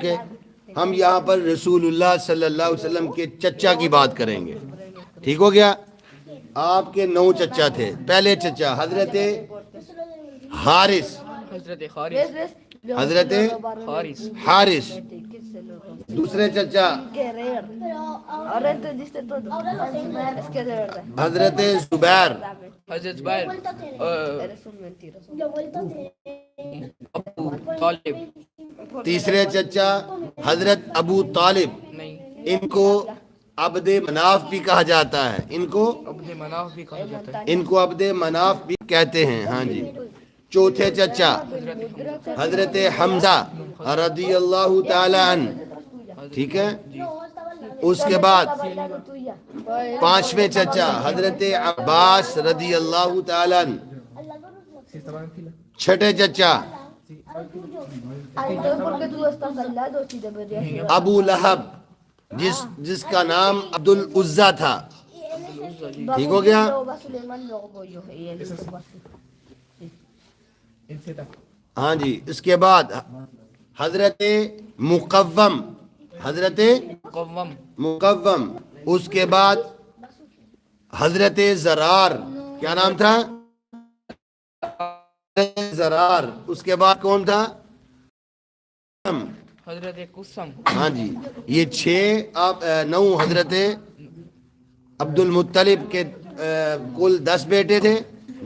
کہ ہم یہاں پر رسول اللہ صلی اللہ علیہ وسلم کے چچا کی بات کریں گے. ٹھیک ہو گیا. آپ کے 9 چچا تھے. پہلے چچا حضرت حارث، حضرت حارث. دوسرے چچا حضرت زبیر. تیسرے چچا حضرت ابو طالب. ان کو عبد مناف بھی کہا جاتا ہے. ان کو عبد مناف بھی کہتے ہیں. ہاں جی. چوتھے چچا حضرت حمزہ رضی اللہ تعالی عنہ. ٹھیک ہے. اس کے بعد پانچویں چچا حضرت عباس رضی اللہ تعالی عنہ. چھٹے چچا ابو لہب، جس کا نام عبد العزا تھا. ٹھیک ہو گیا. ہاں جی. اس کے بعد حضرت مقوم، حضرت مقوم. اس کے بعد حضرت زرار. کیا نام تھا؟ زرار. اس کے بعد کون تھا؟ حضرت قسم. ہاں جی. یہ 9 حضرت عبد المطلب کے کل 10 بیٹے تھے،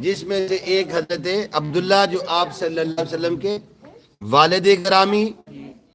جس میں سے ایک حضرت عبداللہ جو آپ صلی اللہ علیہ وسلم کے والد گرامی